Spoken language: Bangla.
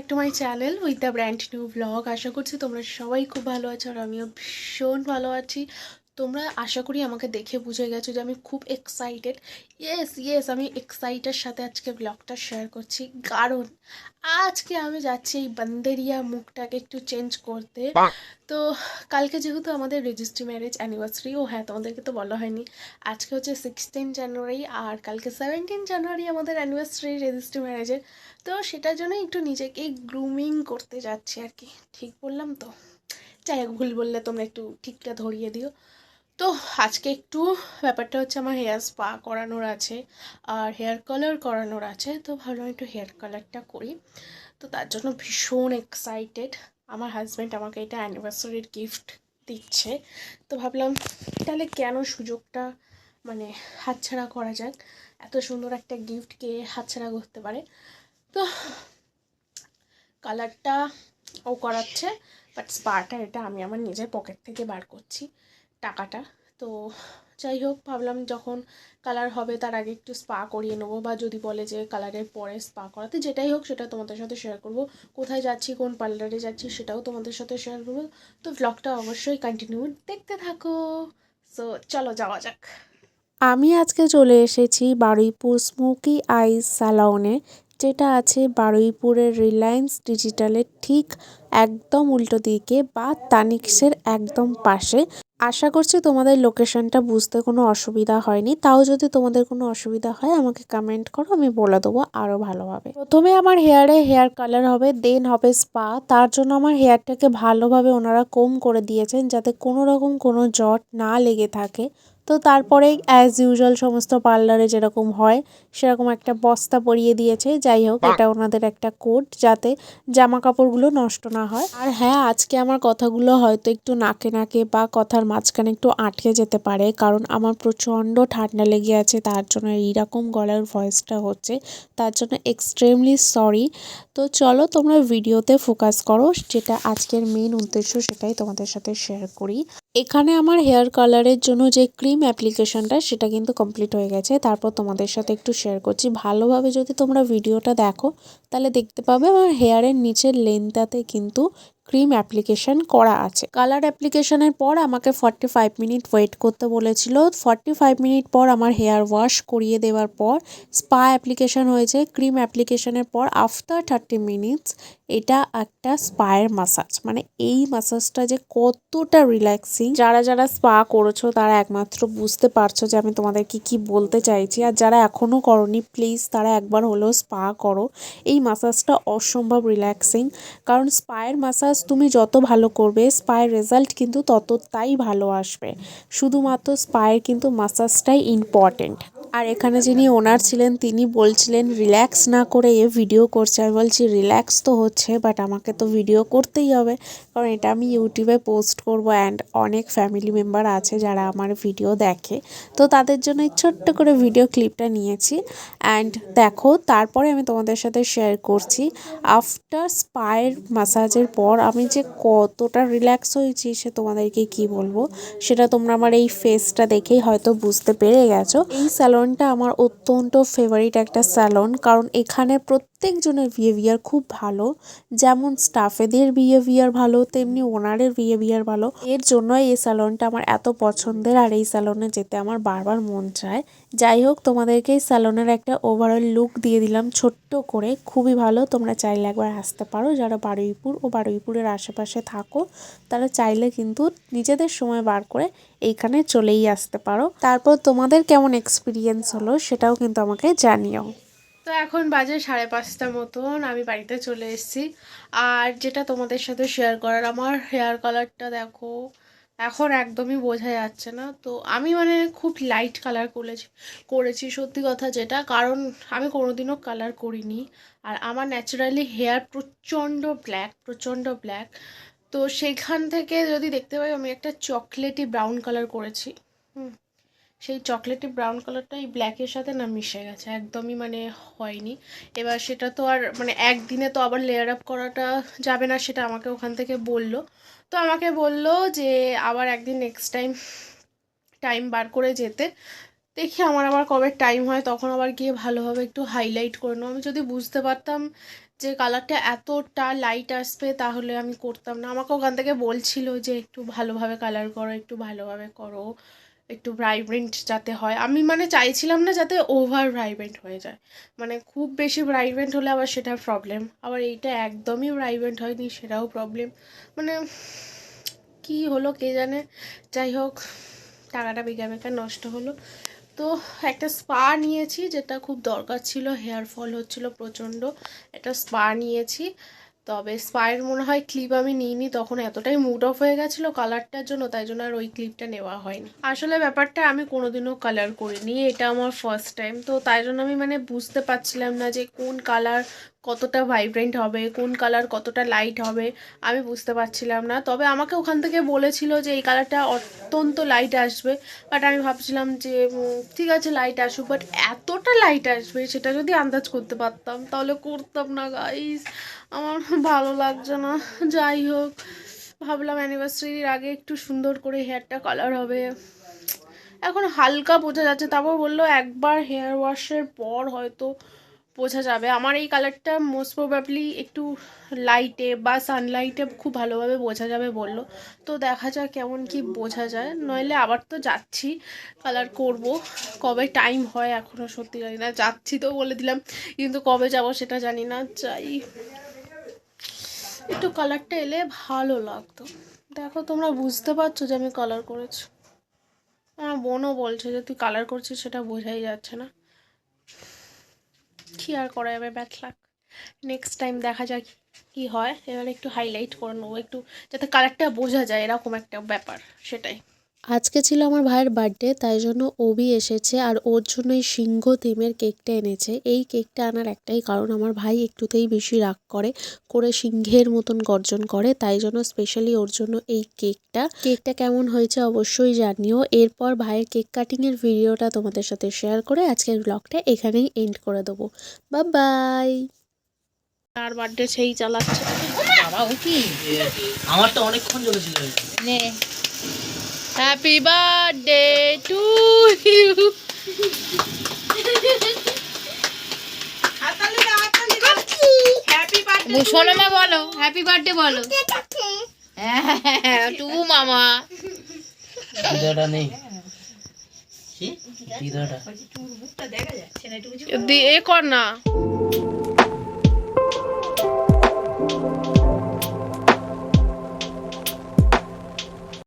Back to my channel with the brand new blog. আশা করছি তোমরা সবাই খুব ভালো আছো আর আমিও ভীষণ ভালো আছি। তোমরা আশা করি আমাকে দেখে বুঝে গেছো যে আমি খুব এক্সাইটেড। ইয়েস আমি এক্সাইটের সাথে আজকে ব্লগটা শেয়ার করছি, কারণ আজকে আমি যাচ্ছি এই বান্দেরিয়া মুখটাকে একটু চেঞ্জ করতে। তো কালকে যেহেতু আমাদের রেজিস্ট্রি ম্যারেজ অ্যানিভার্সারি, ও হ্যাঁ তোমাদেরকে তো বলা হয়নি, আজকে হচ্ছে 16 জানুয়ারি আর কালকে 17 জানুয়ারি আমাদের অ্যানিভার্সারি রেজিস্ট্রি ম্যারেজের। তো সেটার জন্য একটু নিজেকে গ্রুমিং করতে যাচ্ছি আর কি। ঠিক বললাম তো? যাই হোক, ভুল বললে তোমরা একটু ঠিকটা ধরিয়ে দিও। তো আজকে একটু ব্যাপারটা হচ্ছে আমার হেয়ার স্পা করানোর আছে আর হেয়ার কালার করানোর আছে, তো ভাবলাম একটু হেয়ার কালারটা করি। তো তার জন্য ভীষণ এক্সাইটেড। আমার হাজব্যান্ড আমাকে এটা অ্যানিভার্সারির গিফট দিচ্ছে, তো ভাবলাম তাহলে কেন সুযোগটা মানে হাতছাড়া করা যাক। এত সুন্দর একটা গিফটকে হাতছাড়া করতে পারে? তো কালারটা ও করাচ্ছে, বাট স্পাটা এটা আমি আমার নিজের পকেট থেকে বার করছি টাকাটা। তো যাই হোক, ভাবলাম যখন কালার হবে তার আগে একটু স্পা করিয়ে নেবো, বা যদি বলে যে কালারের পরে স্পা করাতে, যেটাই হোক সেটা তোমাদের সাথে শেয়ার করব। কোথায় যাচ্ছি, কোন পার্লারে যাচ্ছি সেটাও তোমাদের সাথে শেয়ার করবো। তো ব্লগটা অবশ্যই কন্টিনিউ দেখতে থাকো। সো চলো যাওয়া যাক। আমি আজকে চলে এসেছি বারুইপুর স্মোকি আইস স্যালনে, যেটা আছে বারুইপুরের রিলায়েন্স ডিজিটালের ঠিক একদম উল্টো দিকে বা তানিক্সের একদম পাশে। আশা করছি তোমাদের লোকেশনটা বুঝতে কোনো অসুবিধা হয়নি। তাও যদি তোমাদের কোনো অসুবিধা হয় আমাকে কমেন্ট করো, আমি বলে দেবো আরও ভালোভাবে। প্রথমে আমার হেয়ার কালার হবে, দেন হবে স্পা। তার জন্য আমার হেয়ারটাকে ভালোভাবে ওনারা কোম করে দিয়েছেন যাতে কোনো রকম কোনো জট না লেগে থাকে। তো তারপরে অ্যাজ ইউজুয়াল সমস্ত পার্লারে যেরকম হয় সেরকম একটা বস্তা পরিয়ে দিয়েছে। যাই হোক, এটা ওনাদের একটা কোড যাতে জামা কাপড়গুলো নষ্ট না হয়। আর হ্যাঁ, আজকে আমার কথাগুলো হয়তো একটু নাকে নাকে বা কথার মাঝখানে একটু আটকে যেতে পারে, কারণ আমার প্রচণ্ড ঠান্ডা লেগে আছে, তার জন্য এইরকম গলার ভয়েসটা হচ্ছে, তার জন্য এক্সট্রিমলি সরি। তো চলো তোমরা ভিডিওতে ফোকাস করো, যেটা আজকের মেন উদ্দেশ্য সেটাই তোমাদের সাথে শেয়ার করি। এখানে আমার হেয়ার কালারের জন্য যে ক্রিম অ্যাপ্লিকেশনটা সেটা কিন্তু কমপ্লিট হয়ে গেছে। তারপর তোমাদের সাথে একটু শেয়ার করছি। ভালোভাবে যদি তোমরা ভিডিওটা দেখো তাহলে দেখতে পাবে আমার হেয়ারের নিচের লেন্থটাতে কিন্তু ক্রিম অ্যাপ্লিকেশন করা আছে। কালার অ্যাপ্লিকেশনের পর আমাকে 45 মিনিট ওয়েট করতে বলেছিল। 45 মিনিট পর আমার হেয়ার ওয়াশ করিয়ে দেওয়ার পর স্পা অ্যাপ্লিকেশন হয়েছে। ক্রিম অ্যাপ্লিকেশনের পর আফটার 30 মিনিটস এটা একটা স্পায়ের মাসাজ। মানে এই মাসাজটা যে কতটা রিল্যাক্সিং, যারা যারা স্পা করেছো তারা একমাত্র বুঝতে পারছো যে আমি তোমাদেরকে কি বলতে চাইছি। আর যারা এখনও করনি, প্লিজ তারা একবার হলেও স্পা করো। এই মাসাজটা অসম্ভব রিল্যাক্সিং, কারণ স্পায়ের মাসাজ তুমি যত ভালো করবে স্পায়ের রেজাল্ট কিন্তু ততটাই ভালো আসবে। শুধুমাত্র স্পায়ের কিন্তু মাসাজটাই ইম্পর্টেন্ট। আর এখানে যিনি ওনার ছিলেন তিনি বলছিলেন রিল্যাক্স না করে এ ভিডিও করছে। আমি বলছি রিল্যাক্স তো হচ্ছে, বাট আমাকে তো ভিডিও করতেই হবে, কারণ এটা আমি ইউটিউবে পোস্ট করব অ্যান্ড অনেক ফ্যামিলি মেম্বার আছে যারা আমার ভিডিও দেখে। তো তাদের জন্য এই ছোট্ট করে ভিডিও ক্লিপটা নিয়েছি। অ্যান্ড দেখো, তারপরে আমি তোমাদের সাথে শেয়ার করছি আফটার স্পায়ের ম্যাসাজের পর আমি যে কতটা রিল্যাক্স হয়েছি সে তোমাদেরকে কি বলবো। সেটা তোমরা আমার এই ফেসটা দেখেই হয়তো বুঝতে পেরে গেছো। এই স্যালনটা আমার অত্যন্ত ফেভারিট একটা স্যালন, কারণ এখানে প্রত্যেকজনের বিহেভিয়ার খুব ভালো। যেমন স্টাফেদের বিহেভিয়ার ভালো, তেমনি ওনারের বিহেভিয়ার ভালো। এর জন্যই এই স্যালনটা আমার এত পছন্দের, আর এই স্যালনে যেতে আমার বারবার মন চায়। যাই হোক, তোমাদেরকে এই স্যালনের একটা ওভারঅল লুক দিয়ে দিলাম ছোট্ট করে। খুবই ভালো, তোমরা চাইলে একবার আসতে পারো। যারা বারুইপুর ও বারুইপুরের আশেপাশে থাকো তারা চাইলে কিন্তু নিজেদের সময় বার করে এইখানে চলেই আসতে পারো। তারপর তোমাদের কেমন এক্সপিরিয়েন্স হলো সেটাও কিন্তু আমাকে জানিও। তো এখন বাজে 5:30 মতন, আমি বাড়িতে চলে এসেছি। আর যেটা তোমাদের সাথে শেয়ার করার, আমার হেয়ার কালারটা দেখো, এখন একদমই বোঝা যাচ্ছে না। তো আমি মানে খুব লাইট কালার করেছি সত্যি কথা যেটা, কারণ আমি কোনোদিনও কালার করিনি। আর আমার ন্যাচারালি হেয়ার প্রচণ্ড ব্ল্যাক। তো সেখান থেকে যদি দেখতে পাই আমি একটা চকলেটি ব্রাউন কালার করেছি। হুম, সেই চকলেটি ব্রাউন কালারটা এই ব্ল্যাকের সাথে না মিশে গেছে, একদমই মানে হয়নি। এবার সেটা তো আর মানে একদিনে তো আবার লেয়ার আপ করাটা যাবে না, সেটা আমাকে ওখান থেকে বললো। তো আমাকে বললো যে আবার একদিন নেক্সট টাইম বার করে যেতে। দেখি আমার আবার কবে টাইম হয়, তখন আবার গিয়ে ভালোভাবে একটু হাইলাইট করে নেবো। আমি যদি বুঝতে পারতাম যে কালারটা এতটা লাইট আসবে তাহলে আমি করতাম না। আমাকে ওখান থেকে বলছিল যে একটু ভালোভাবে কালার করো, একটু ভালোভাবে করো, একটু ভাইব্রেন্ট যাতে হয়। আমি মানে চাইছিলাম না যাতে ওভার ভাইব্রেন্ট হয়ে যায়, মানে খুব বেশি ভাইব্রেন্ট হলে আবার সেটা প্রবলেম, আবার এইটা একদমই ভাইব্রেন্ট হয়নি সেটাও প্রবলেম। মানে কি হলো কে জানে। যাই হোক, টাকাটা বেকার বেকার নষ্ট হলো। তো একটা স্পা নিয়েছি, যেটা খুব দরকার ছিল, হেয়ার ফল হচ্ছিল প্রচণ্ড, একটা স্পা নিয়েছি। তবে স্পায়ের মনে হয় ক্লিপ আমি নিইনি, তখন এতটাই মুড অফ হয়ে গেছিলো কালারটার জন্য, তাই জন্য আর ওই ক্লিপটা নেওয়া হয়নি। আসলে ব্যাপারটা আমি কোনোদিনও কালার করিনি, এটা আমার ফার্স্ট টাইম, তো তাই জন্য আমি মানে বুঝতে পারছিলাম না যে কোন কালার কতটা ভাইব্রেন্ট হবে, কোন কালার কতটা লাইট হবে, আমি বুঝতে পারছিলাম না। তবে আমাকে ওখান থেকে বলেছিল যে এই কালারটা অত্যন্ত লাইট আসবে, বাট আমি ভাবছিলাম যে ঠিক আছে লাইট আসুক, বাট এতটা লাইট আসবে সেটা যদি আন্দাজ করতে পারতাম তাহলে করতাম না গাইস। আমার ভালো লাগছে না। যাই হোক, ভাবলাম অ্যানিভার্সারির আগে একটু সুন্দর করে হেয়ারটা কালার হবে। এখন হালকা বোঝা যাচ্ছে, তারপর বললো একবার হেয়ার ওয়াশের পর হয়তো বোঝা যাবে। আমার এই কালারটা মোস্ট প্রবাবলি একটু লাইটে বা সানলাইটে খুব ভালোভাবে বোঝা যাবে বললো। তো দেখা যাক কেমন কি বোঝা যায়, নইলে আবার তো যাচ্ছি কালার করব। কবে টাইম হয় এখনও সত্যি জানি না, যাচ্ছি তো বলে দিলাম, কিন্তু কবে যাব সেটা জানি না। চাই একটু কালারটা এলে ভালো লাগতো। দেখো তোমরা বুঝতে পারছো যে আমি কালার করেছি। আমার বোনও বলছে যে তুই কালার করছিস, সেটা বোঝাই যাচ্ছে না। কি আর করা যাবে, ব্যাড লাক। নেক্সট টাইম দেখা যাক কি হয়। এবার একটু হাইলাইট করে নেবো, একটু যাতে কালারটা বোঝা যায়, এরকম একটা ব্যাপার, সেটাই। আজকে ছিল আমার ভাইয়ের বার্থডে, তাই জন্য ওবি এসেছে আর ওর জন্য এই সিংহ থিমের কেকটা এনেছে। এই কেকটা আনার একটাই কারণ, আমার ভাই একটুতেই বেশি রাগ করে সিংহের মতন গর্জন করে, তাই জন্য স্পেশালি ওর জন্য এই কেকটা কেমন হয়েছে অবশ্যই জানিও। এরপর ভাইয়ের কেক কাটিংয়ের ভিডিওটা তোমাদের সাথে শেয়ার করে আজকের ব্লগটা এখানেই এন্ড করে দেবো। Bye bye. আর বার্থডে সেই চালাচ্ছে। বাবা ও কি আমার তো অনেকক্ষণ জ্বলেছিল নে হ্যাপি বার্থডে টু ইউ। সোনামা বলো হ্যাপি বার্থডে বলো। টু মামা হৃদয়টা নেই হৃদয়টা এ কর না।